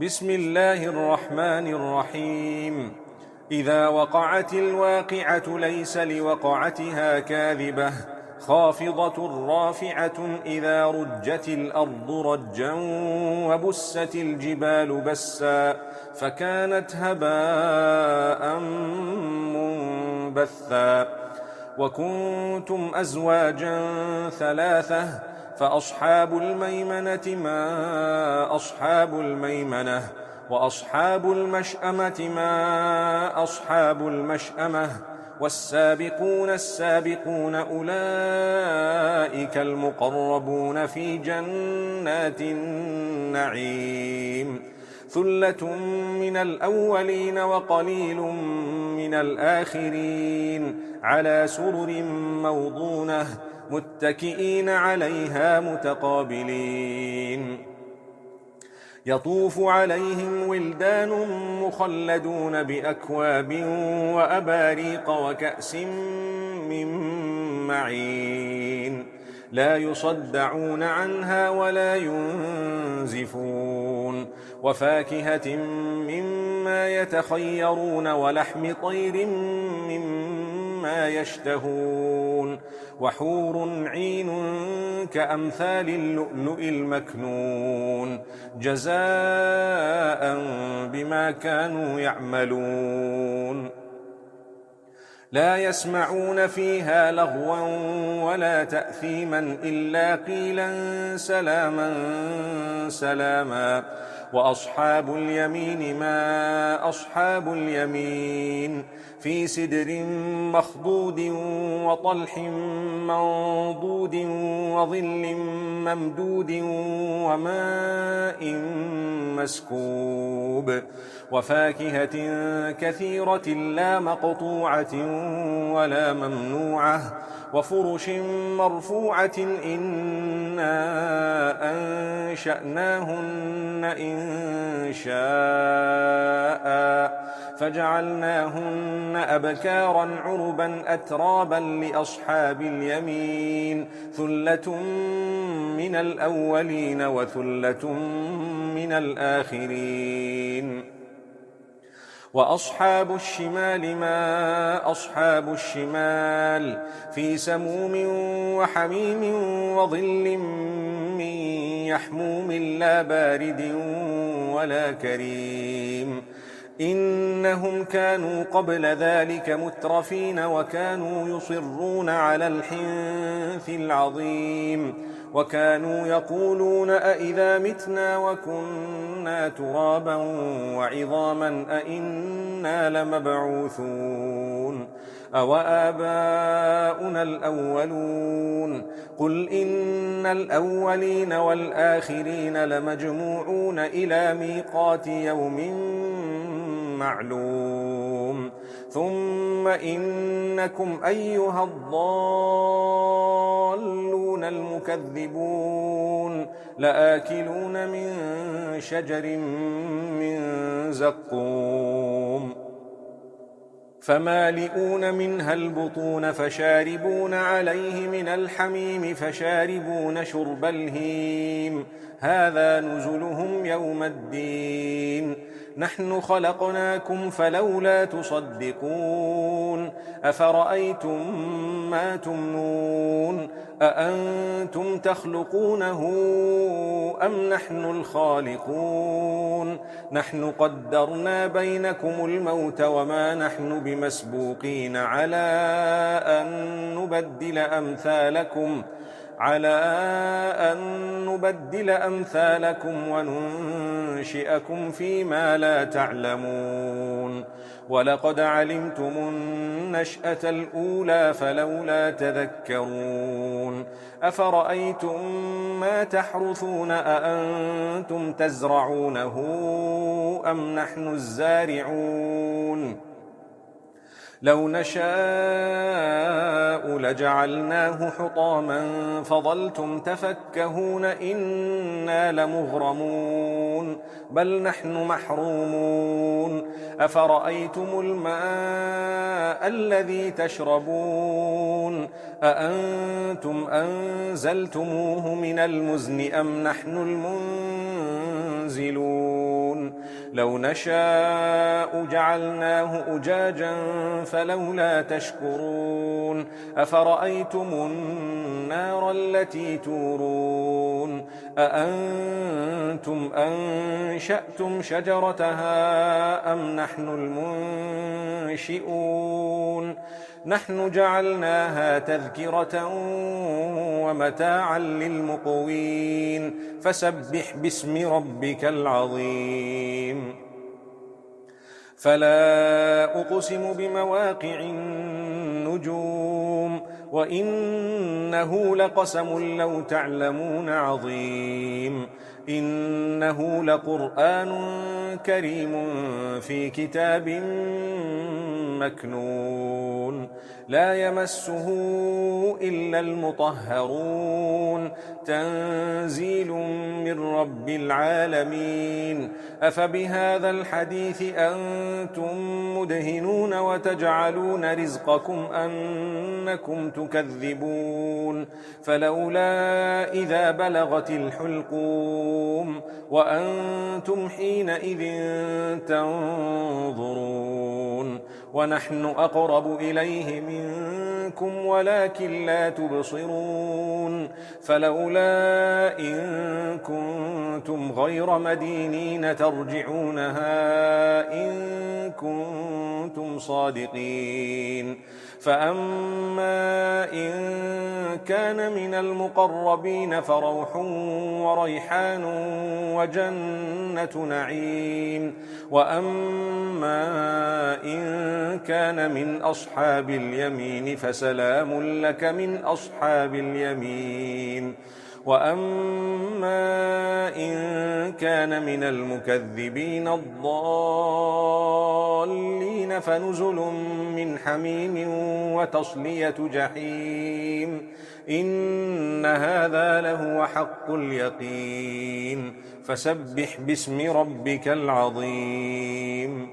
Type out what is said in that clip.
بسم الله الرحمن الرحيم. إذا وقعت الواقعة ليس لوقعتها كاذبة خافضة رافعة إذا رجت الأرض رجا وبست الجبال بسا فكانت هباء منبثا وكنتم أزواجا ثلاثة فأصحاب الميمنة ما أصحاب الميمنة وأصحاب المشأمة ما أصحاب المشأمة والسابقون السابقون أولئك المقربون في جنات النعيم ثلة من الأولين وقليل من الآخرين على سرر موضونة متكئين عليها متقابلين يطوف عليهم ولدان مخلدون بأكواب وأباريق وكأس من معين لا يصدعون عنها ولا ينزفون وفاكهة مما يتخيرون ولحم طير مما يشتهون وحور عين كأمثال اللؤلؤ المكنون جزاء بما كانوا يعملون لا يسمعون فيها لغوا ولا تأثيما إلا قيلا سلاما سلاما وأصحاب اليمين ما أصحاب اليمين في سدر مخضود وطلح منضود وظل ممدود وماء مسكوب وفاكهة كثيرة لا مقطوعة ولا ممنوعة وفرش مرفوعة إنا أنشأناهن إن شاء فجعلناهن أبكارا عربا أترابا لأصحاب اليمين ثلة من الأولين وثلة من الآخرين وأصحاب الشمال ما أصحاب الشمال في سموم وحميم وظل من يحموم لا بارد ولا كريم إنهم كانوا قبل ذلك مترفين وكانوا يصرون على الحنث العظيم وكانوا يقولون أئذا متنا وكنا ترابا وعظاما أئنا لمبعوثون أوآباؤنا الأولون قل إن الأولين والآخرين لمجموعون إلى ميقات يوم معلوم ثم إنكم أيها الضالون المكذبون لآكلون من شجر من زقوم فمالئون منها البطون فشاربون عليه من الحميم فشاربون شرب الهيم هذا نزلهم يوم الدين نحن خلقناكم فلولا تصدقون أفرأيتم ما تمنون أأنتم تخلقونه أم نحن الخالقون نحن قدرنا بينكم الموت وما نحن بمسبوقين على أن نبدل أمثالكم وننشئكم فيما لا تعلمون ولقد علمتم النشأة الأولى فلولا تذكرون أفرأيتم ما تحرثون أأنتم تزرعونه أم نحن الزارعون لو نشاء لجعلناه حطاما فظلتم تفكهون إنا لمغرمون بل نحن محرومون أفرأيتم الماء الذي تشربون أأنتم أنزلتموه من المزن أم نحن المنزلون لو نشاء جعلناه أجاجا فلولا تشكرون أفرأيتم النار التي تورون أأنتم أنشأتم شجرتها أم نحن المنشئون نحن جعلناها تذكرة ومتاعا للمقوين فسبح باسم ربك العظيم فلا أقسم بمواقع النجوم وإنه لقسم لو تعلمون عظيم إنه لقرآن كريم في كتاب مكنون لا يمسه إلا المطهرون تنزيل من رب العالمين أفبهذا الحديث أنتم مدهنون وتجعلون رزقكم أنكم تكذبون فلولا إذا بلغت الحلقوم وأنتم حينئذ تنظرون ونحن أقرب إليه منكم ولكن لا تبصرون فلولا إن كنتم غير مدينين ترجعونها إن كنتم صادقين فأما إن كان من المقربين فروح وريحان وجنة نعيم وأما إن كان من أصحاب اليمين فسلام لك من أصحاب اليمين وأما إن كان من المكذبين الضالين فنزل من حميم وتصلية جحيم إن هذا لهو حق اليقين فسبح باسم ربك العظيم